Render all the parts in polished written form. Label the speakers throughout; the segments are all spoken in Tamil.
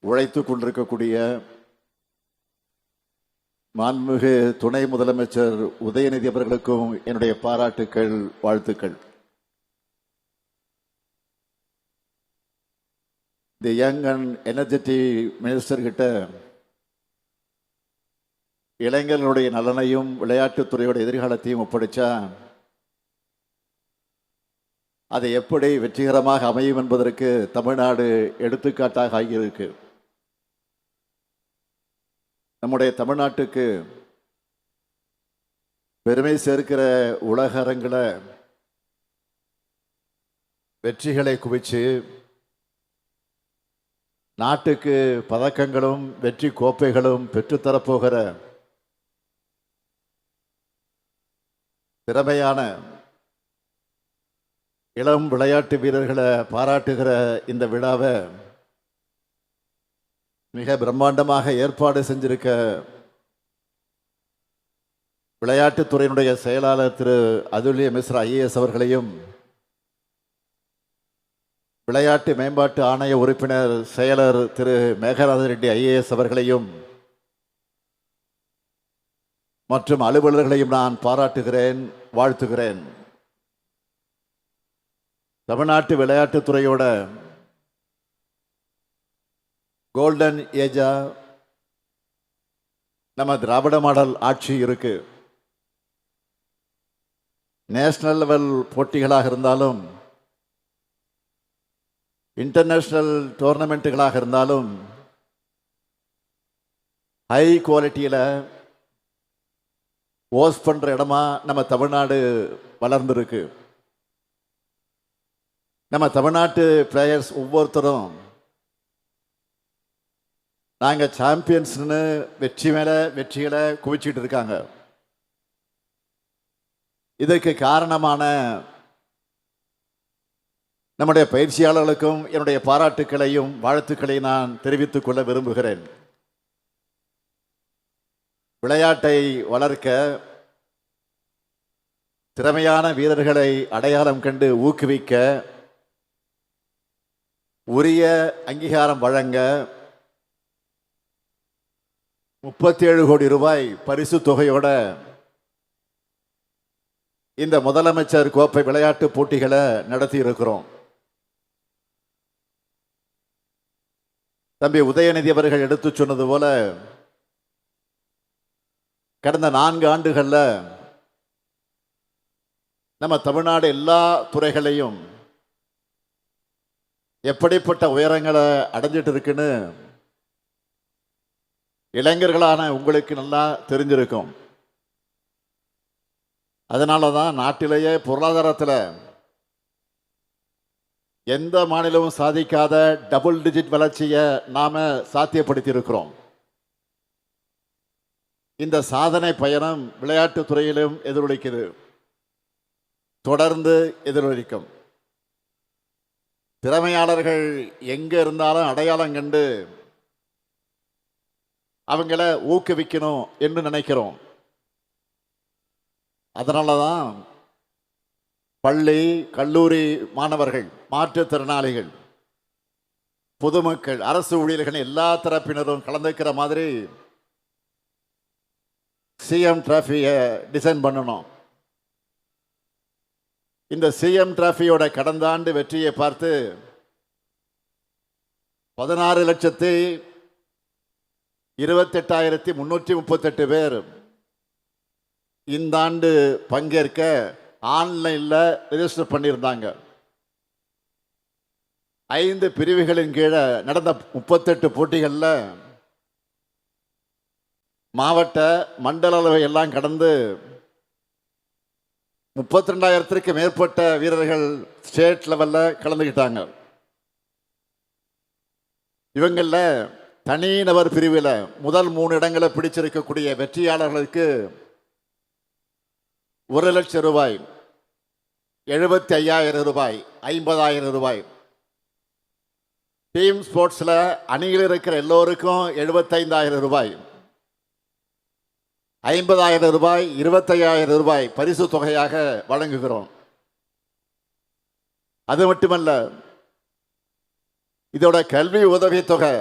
Speaker 1: உழைத்து கொண்டிருக்கக்கூடிய மாண்புமிகு துணை முதலமைச்சர் உதயநிதி அவர்களுக்கும் என்னுடைய பாராட்டுக்கள், வாழ்த்துக்கள். இந்த யங் அண்ட் எனர்ஜெட்டிக் மினிஸ்டர் கிட்ட இளைஞர்களுடைய நலனையும் விளையாட்டுத்துறையோட எதிர்காலத்தையும் ஒப்படைச்சா அதை எப்படி வெற்றிகரமாக அமையும் என்பதற்கு தமிழ்நாடு எடுத்துக்காட்டாக ஆகியிருக்கு. நம்முடைய தமிழ்நாட்டுக்கு பெருமை சேர்க்கிற உலக அரங்கில் வெற்றிகளை குவிச்சு நாட்டுக்கு பதக்கங்களும் வெற்றி கோப்பைகளும் பெற்றுத்தரப்போகிற திறமையான இளம் விளையாட்டு வீரர்களை பாராட்டுகிற இந்த விழாவை மிக பிரம்மாண்டமாக ஏற்பாடு செஞ்சிருக்க விளையாட்டுத்துறையினுடைய செயலாளர் திரு அதுல்ய மிஸ்ரா ஐஏஎஸ் அவர்களையும், விளையாட்டு மேம்பாட்டு ஆணைய உறுப்பினர் செயலர் திரு மேகநாத ரெட்டி ஐஏஎஸ் அவர்களையும் மற்றும் அலுவலர்களையும் நான் பாராட்டுகிறேன், வாழ்த்துகிறேன். தமிழ்நாட்டு விளையாட்டுத்துறையோட கோல்டன் ஏஜா நம்ம திராவிட மாடல் ஆட்சி இருக்கு. நேஷனல் லெவல் போட்டிகளாக இருந்தாலும் இன்டர்நேஷனல் டோர்னமெண்ட்டுகளாக இருந்தாலும் ஹை குவாலிட்டியில் ஹோஸ்ட் பண்ணுற இடமா நம்ம தமிழ்நாடு வளர்ந்துருக்கு. நம்ம தமிழ்நாட்டு பிளேயர்ஸ் ஒவ்வொருத்தரும் நாங்கள் சாம்பியன்ஸ்னு வெற்றி மேலே வெற்றிகளை குவிச்சிட்டு இருக்காங்க. இதற்கு காரணமான நம்முடைய பயிற்சியாளர்களுக்கும் என்னுடைய பாராட்டுக்களையும் வாழ்த்துக்களையும் நான் தெரிவித்துக் கொள்ள விரும்புகிறேன். விளையாட்டை வளர்க்க திறமையான வீரர்களை அடையாளம் கண்டு ஊக்குவிக்க உரிய அங்கீகாரம் வழங்க 37 கோடி ரூபாய் பரிசு தொகையோட இந்த முதலமைச்சர் கோப்பை விளையாட்டு போட்டிகளை நடத்தி இருக்கிறோம். தம்பி உதயநிதி அவர்கள் எடுத்து சொன்னது போல கடந்த 4 ஆண்டுகளில் நம்ம தமிழ்நாடு எல்லா துறைகளையும் எப்படிப்பட்ட உயரங்களை அடைஞ்சிட்டு இருக்குன்னு இளைஞர்களான உங்களுக்கு நல்லா தெரிஞ்சிருக்கும். அதனால தான் நாட்டிலேயே பொருளாதாரத்தில் எந்த மாநிலமும் சாதிக்காத டபுள் டிஜிட் வளர்ச்சியை நாம சாத்தியப்படுத்தி இருக்கிறோம். இந்த சாதனை பயணம் விளையாட்டுத் துறையிலும் எதிரொலிக்குது, தொடர்ந்து எதிரொலிக்கும். திறமையாளர்கள் எங்க இருந்தாலும் அடையாளம் கண்டு அவங்கள ஊக்குவிக்கணும் என்று நினைக்கிறோம். அதனால தான் பள்ளி கல்லூரி மாணவர்கள், மாற்றுத்திறனாளிகள், பொதுமக்கள், அரசு ஊழியர்கள் எல்லா தரப்பினரும் கலந்துக்கிற மாதிரி சிஎம் டிராஃபியை டிசைன் பண்ணணும். இந்த சிஎம் டிராஃபியோட கடந்த ஆண்டு வெற்றியை பார்த்து 16,28,338 பேர் இந்த ஆண்டு பங்கேற்க ஆன்லைனில் ரெஜிஸ்டர் பண்ணியிருந்தாங்க. 5 பிரிவுகளின் கீழே நடந்த 38 போட்டிகளில் மாவட்ட மண்டல அளவை எல்லாம் கடந்து 32,000க்கு மேற்பட்ட வீரர்கள் ஸ்டேட் லெவலில் கலந்துக்கிட்டாங்க. இவங்களில் தனிநபர் பிரிவில் முதல் 3 இடங்களை பிடிச்சிருக்கக்கூடிய வெற்றியாளர்களுக்கு 1,00,000 ரூபாய், 75,000 ரூபாய், 50,000 ரூபாய். டீம் ஸ்போர்ட்ஸில் அணியில் இருக்கிற எல்லோருக்கும் 75,000 ரூபாய், 50,000 ரூபாய், 25,000 ரூபாய் பரிசு தொகையாக வழங்குகிறோம். அது மட்டுமல்ல, இதோட கல்வி உதவித்தொகை,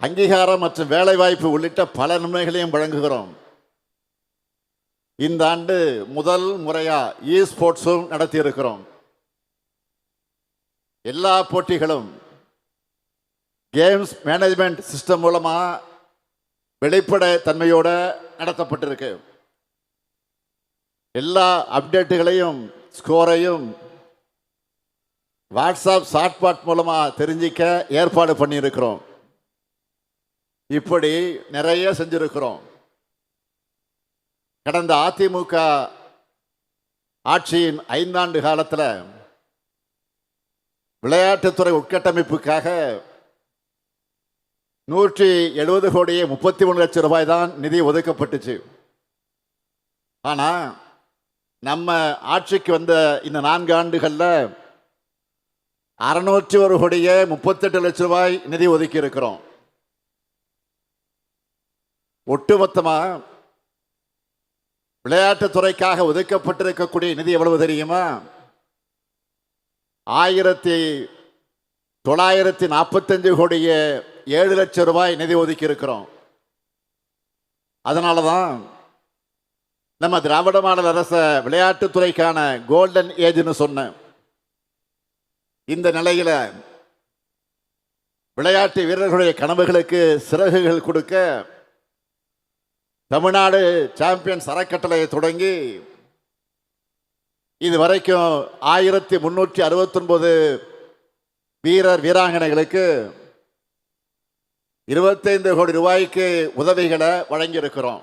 Speaker 1: அங்கீகாரம் மற்றும் வேலைவாய்ப்பு உள்ளிட்ட பல நன்மைகளையும் வழங்குகிறோம். இந்த ஆண்டு முதல் முறையா ஸ்போர்ட்ஸும் நடத்தி இருக்கிறோம். எல்லா போட்டிகளும் கேம்ஸ் மேனேஜ்மெண்ட் சிஸ்டம் மூலமா வெளிப்பட தன்மையோட நடத்தப்பட்டிருக்கு. எல்லா அப்டேட்டுகளையும் ஸ்கோரையும் வாட்ஸ்அப் சாட்பாட் மூலமா தெரிஞ்சிக்க ஏற்பாடு பண்ணியிருக்கிறோம். இப்படி நிறைய செஞ்சிருக்கிறோம். கடந்த அதிமுக ஆட்சியின் 5 ஆண்டு காலத்தில் விளையாட்டுத்துறை உட்கட்டமைப்புக்காக 170 கோடியே 33 லட்சம் ரூபாய் தான் நிதி ஒதுக்கப்பட்டுச்சு. ஆனா நம்ம ஆட்சிக்கு வந்த இந்த 4 ஆண்டுகள்ல 601 கோடியே 38 லட்சம் ரூபாய் நிதி ஒதுக்கி இருக்கிறோம். ஒட்டுமொத்தமா விளையாட்டுத்துறைக்காக ஒதுக்கப்பட்டிருக்கக்கூடிய நிதி எவ்வளவு தெரியுமா? 1945 கோடியே 7 லட்சம் ரூபாய் நிதி ஒதுக்கி இருக்கிறோம். அதனாலதான் நம்ம திராவிட மாடல் அரச விளையாட்டுத்துறைக்கான கோல்டன் ஏஜ்னு சொன்ன இந்த நிலையில விளையாட்டு வீரர்களுடைய கனவுகளுக்கு சிறகுகள் கொடுக்க தமிழ்நாடு சாம்பியன்ஸ் அறக்கட்டளையை தொடங்கி இதுவரைக்கும் 1369 வீரர் வீராங்கனைகளுக்கு 25 கோடி ரூபாய்க்கு உதவிகளை வழங்கியிருக்கிறோம்.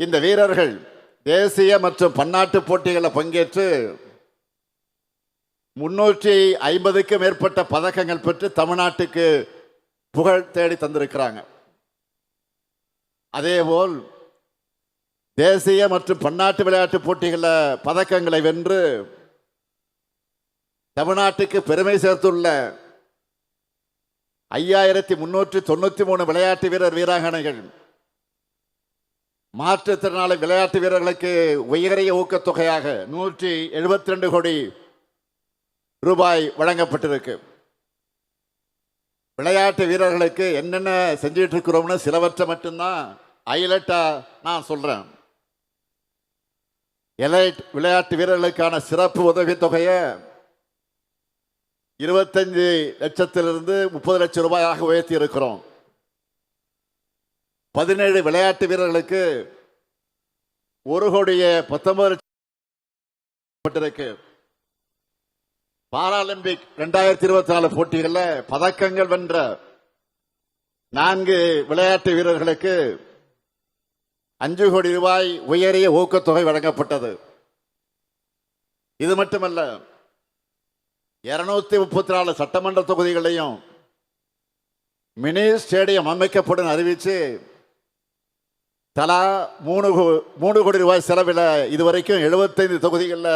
Speaker 1: இந்த வீரர்கள் தேசிய மற்றும் பன்னாட்டு போட்டிகளில் பங்கேற்று 350க்கும் மேற்பட்ட பதக்கங்கள் பெற்று தமிழ்நாட்டுக்கு புகழ் தேடி தந்திருக்கிறாங்க. அதேபோல் தேசிய மற்றும் பன்னாட்டு விளையாட்டு போட்டிகளில் பதக்கங்களை வென்று தமிழ்நாட்டுக்கு பெருமை சேர்த்துள்ள 5393 விளையாட்டு வீரர் வீராங்கனைகள், மாற்றுத்திறனாளி விளையாட்டு வீரர்களுக்கு உயரிய ஊக்கத்தொகையாக 172 கோடி ரூபாய் வழங்கப்பட்டிருக்கு. விளையாட்டு வீரர்களுக்கு என்னென்ன செஞ்சிட்டு இருக்கிறோம்னு சிலவற்றை மட்டும்தான் ஹைலைட்டா நான் சொல்றேன். எலைட் விளையாட்டு வீரர்களுக்கான சிறப்பு உதவித்தொகையை 25 லட்சத்திலிருந்து 30 லட்சம் ரூபாயாக உயர்த்தி இருக்கிறோம். 17 விளையாட்டு வீரர்களுக்கு 1 கோடியே 19 லட்சம். பாராலிம்பிக் 2024 போட்டிகளில் பதக்கங்கள் வென்ற 4 விளையாட்டு வீரர்களுக்கு 5 கோடி ரூபாய் உயரிய ஊக்கத்தொகை வழங்கப்பட்டது. இது மட்டுமல்ல, 234 சட்டமன்ற தொகுதிகளையும் மினி ஸ்டேடியம் அமைக்கப்படும் அறிவித்து தலா 3 கோடி ரூபாய் செலவில் இதுவரைக்கும் 75 தொகுதிகளில்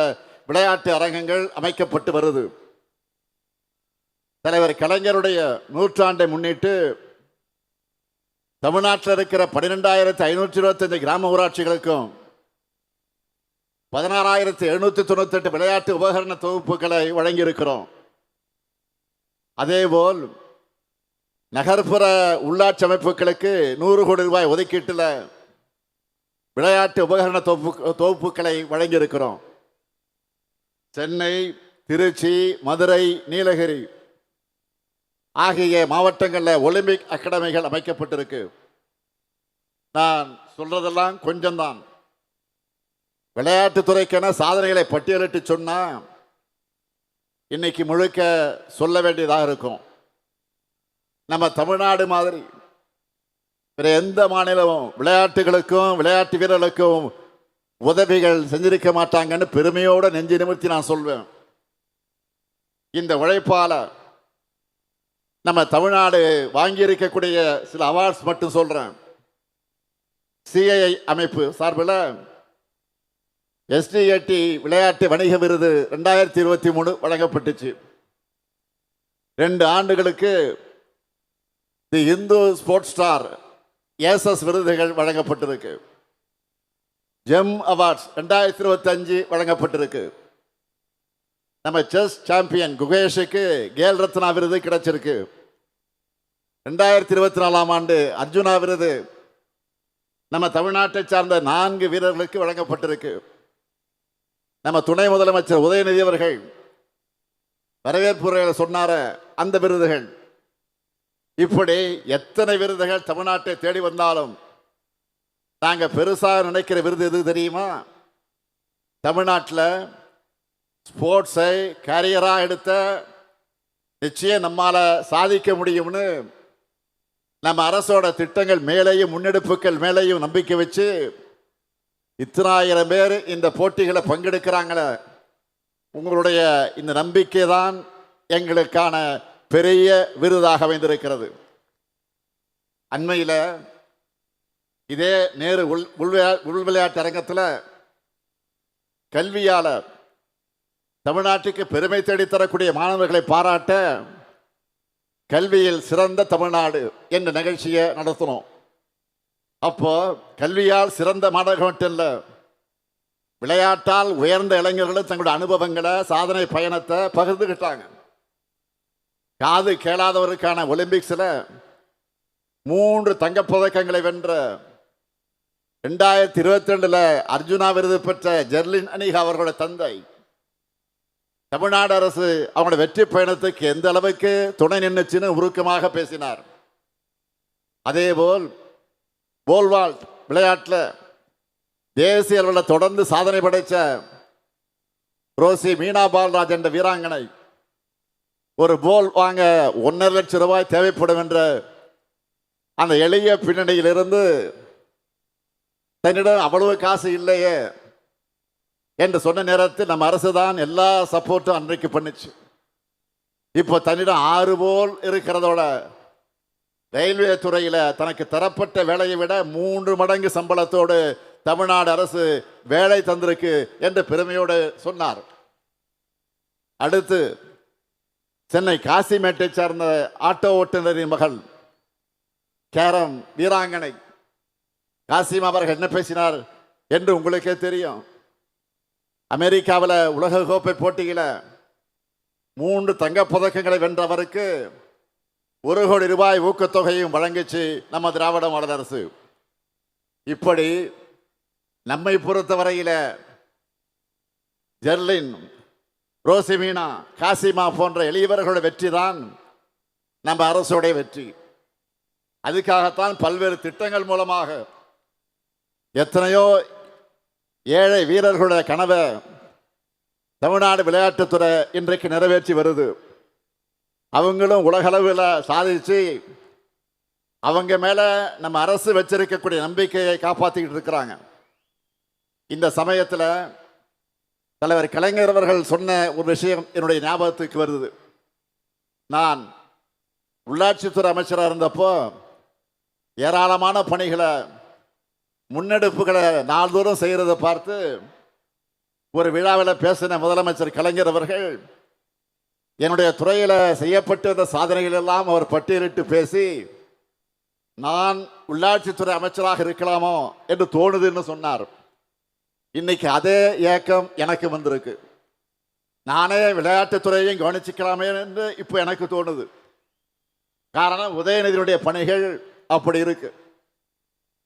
Speaker 1: விளையாட்டு அரங்கங்கள் அமைக்கப்பட்டு வருது. தலைவர் கலைஞருடைய 100ஆண்டை முன்னிட்டு தமிழ்நாட்டில் இருக்கிற 12,525 கிராம ஊராட்சிகளுக்கும் 16,798 விளையாட்டு உபகரண தொகுப்புகளை வழங்கியிருக்கிறோம். அதேபோல் நகர்ப்புற உள்ளாட்சி அமைப்புகளுக்கு 100 கோடி ரூபாய் ஒதுக்கீட்டில் விளையாட்டு உபகரண தொகுப்புகளை வழங்கியிருக்கிறோம். சென்னை, திருச்சி, மதுரை, நீலகிரி ஆகிய மாவட்டங்களில் ஒலிம்பிக் அகாடமிகள் அமைக்கப்பட்டிருக்கு. நான் சொல்றதெல்லாம் கொஞ்சம்தான். விளையாட்டுத்துறைக்கான சாதனைகளை பட்டியலிட்டு சொன்னா இன்னைக்கு முழுக்க சொல்ல வேண்டியதாக இருக்கும். நம்ம தமிழ்நாடு மாதிரி வேற எந்த மாநிலமும் விளையாட்டுகளுக்கும் விளையாட்டு வீரர்களுக்கும் உதவிகள் செஞ்சிருக்க மாட்டாங்கன்னு பெருமையோட நெஞ்சு நிமிர்த்தி நான் சொல்வேன். இந்த உழைப்பால நம்ம தமிழ்நாடு வாங்கி இருக்கக்கூடிய சில அவார்ட்ஸ் மட்டும் சொல்றேன். சிஐஐ அமைப்பு சார்பில் எஸ்டிஏடி விளையாட்டு வணிக விருது 2023 வழங்கப்பட்டுச்சு. 2 ஆண்டுகளுக்கு தி இந்து ஸ்போர்ட்ஸ் ஸ்டார் ஏசஸ் விருதுகள் வழங்கப்பட்டிருக்கு. ஜெம் அவார்ட்ஸ் 2025 வழங்கப்பட்டிருக்கு. நம்ம செஸ் சாம்பியன் குகேஷுக்கு கேல் ரத்னா விருது கிடைச்சிருக்கு. 2024ஆம் ஆண்டு அர்ஜுனா விருது நம்ம தமிழ்நாட்டை சார்ந்த 4 வீரர்களுக்கு வழங்கப்பட்டிருக்கு. நம்ம துணை முதலமைச்சர் உதயநிதி அவர்கள் வரவேற்புரையில் சொன்னார அந்த விருதுகள். இப்படி எத்தனை விருதுகள் தமிழ்நாட்டை தேடி வந்தாலும் நாங்க பெருசா நினைக்கிற விருது எது தெரியுமா? தமிழ்நாட்டில் ஸ்போர்ட்ஸை கேரியரா எடுத்த நிச்சயம் நம்மால சாதிக்க முடியும்னு நம்ம அரசோட திட்டங்கள் மேலேயும் முன்னெடுப்புகள் மேலேயும் நம்பிக்கை வச்சு இத்தனாயிரம் பேர் இந்த போட்டிகளை பங்கெடுக்கிறாங்களே, உங்களுடைய இந்த நம்பிக்கை தான் எங்களுக்கான பெரிய விருதாக அமைந்திருக்கிறது. அண்மையில் இதே நேரு உள் விளையாட்டு அரங்கத்தில் கல்வியாளர் தமிழ்நாட்டுக்கு பெருமை தேடித்தரக்கூடிய மாணவர்களை பாராட்ட கல்வியில் சிறந்த தமிழ்நாடு என்ற நிகழ்ச்சியை நடத்தணும். அப்போ கல்வியால் சிறந்த மாணவர்கள் மட்டும் இல்லை, விளையாட்டால் உயர்ந்த இளைஞர்களும் தங்களுடைய அனுபவங்களை சாதனை பயணத்தை பகிர்ந்துக்கிட்டாங்க. காது கேளாதவருக்கான ஒலிம்பிக்ஸில் 3 தங்கப்பதக்கங்களை வென்ற 2022 அர்ஜுனா விருது பெற்ற ஜெர்லின் அனிகா அவர்களுடைய தந்தை தமிழ்நாடு அரசு அவங்களோட வெற்றி பயணத்துக்கு எந்த அளவுக்கு துணை நின்றுச்சுன்னு உருக்கமாக பேசினார். அதேபோல் போல்வால்ட் விளையாட்டில் தேசிய அளவில் தொடர்ந்து சாதனை படைத்த ரோசி மீனா பால்ராஜ் என்ற வீராங்கனை ஒரு போல் வாங்க 1.5 லட்சம் ரூபாய் தேவைப்படும் என்ற அந்த எளிய பின்னணியிலிருந்து தன்னிடம் அவ்வளவு காசு இல்லையே என்று சொன்ன நேரத்தில் நம்ம அரசு தான் எல்லா சப்போர்ட்டும் அன்றைக்கு பண்ணுச்சு. இப்போ தன்னிடம் 6 போல் இருக்கிறதோட ரயில்வே துறையில் தனக்கு தரப்பட்ட வேலையை விட 3 மடங்கு சம்பளத்தோடு தமிழ்நாடு அரசு வேலை தந்திருக்கு என்று பெருமையோடு சொன்னார். அடுத்து சென்னை காசிமேட்டை சார்ந்த ஆட்டோ ஓட்டுநரின் மகள் கேரம் வீராங்கனை காசிம் அவர்கள் என்ன பேசினார் என்று உங்களுக்கே தெரியும். அமெரிக்காவில் உலக கோப்பை போட்டியில் 3 தங்கப்பதக்கங்களை வென்றவருக்கு 1 கோடி ரூபாய் ஊக்கத்தொகையும் வழங்கிச்சு நம்ம திராவிட மாடல் அரசு. இப்படி நம்மை பொறுத்தவரையில் ஜெர்லின், ரோசிமீனா, காசிமா போன்ற எளியவர்களோட வெற்றி தான் நம்ம அரசுடைய வெற்றி. அதுக்காகத்தான் பல்வேறு திட்டங்கள் மூலமாக எத்தனையோ ஏழை வீரர்களுடைய கனவை தமிழ்நாடு விளையாட்டுத்துறை இன்றைக்கு நிறைவேற்றி வருது. அவங்களும் உலகளவில் சாதிச்சு அவங்க மேல நம்ம அரசு வச்சிருக்கக்கூடிய நம்பிக்கையை காப்பாற்றிக்கிட்டு இருக்கிறாங்க. இந்த சமயத்தில் தலைவர் கலைஞர் அவர்கள் சொன்ன ஒரு விஷயம் என்னுடைய ஞாபகத்துக்கு வருது. நான் உள்ளாட்சித்துறை அமைச்சராக இருந்தப்போ ஏராளமான பணிகளை முன்னெடுப்புகளை நாள்தோறும் செய்கிறத பார்த்து ஒரு விழாவில் பேசின முதலமைச்சர் கலைஞர் அவர்கள் என்னுடைய துறையில் செய்யப்பட்டிருந்த சாதனைகள் எல்லாம் அவர் பட்டியலிட்டு பேசி, நான் உள்ளாட்சித்துறை அமைச்சராக இருக்கலாமோ என்று தோணுதுன்னு சொன்னார். இன்னைக்கு அதே ஏக்கம் எனக்கு வந்திருக்கு. நானே விளையாட்டுத்துறையையும் கவனிச்சிக்கலாமே என்று இப்போ எனக்கு தோணுது. காரணம், உதயநிதியுடைய பணிகள் அப்படி இருக்கு.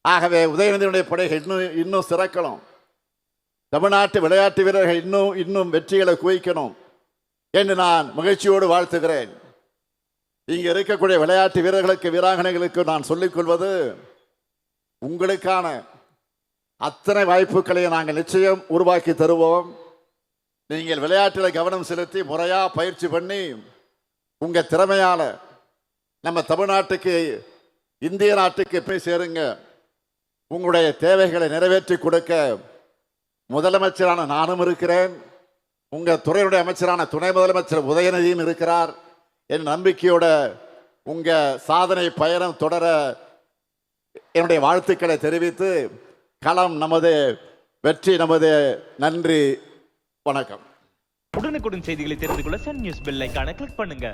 Speaker 1: ஆகவே உதயநிதியுடைய பணிகள் இன்னும் சிறக்கணும். தமிழ்நாட்டு விளையாட்டு வீரர்கள் இன்னும் வெற்றிகளை குவிக்கணும் என்று நான் மகிழ்ச்சியோடு வாழ்த்துகிறேன். இங்கே இருக்கக்கூடிய விளையாட்டு வீரர்களுக்கு, வீராங்கனைகளுக்கு நான் சொல்லிக்கொள்வது, உங்களுக்கான அத்தனை வாய்ப்புகளை நாங்கள் நிச்சயம் உருவாக்கி தருவோம். நீங்கள் விளையாட்டில் கவனம் செலுத்தி முறையாக பயிற்சி பண்ணி உங்கள் திறமையால நம்ம தமிழ்நாட்டுக்கு, இந்திய நாட்டுக்கு போய் சேருங்க. உங்களுடைய தேவைகளை நிறைவேற்றி கொடுக்க முதலமைச்சரான நானும் இருக்கிறேன், உங்கள் துறையுடைய அமைச்சரான துணை முதலமைச்சர் உதயநிதியும் இருக்கிறார். என் நம்பிக்கையோட உங்கள் சாதனை பயணம் தொடர என்னுடைய வாழ்த்துக்களை தெரிவித்து, களம் நமது, வெற்றி நமது. நன்றி, வணக்கம்.
Speaker 2: உடனுக்குடன் செய்திகளை தெரிந்து கொள்ள சன் நியூஸ் பெல் ஐகானை கிளிக் பண்ணுங்க.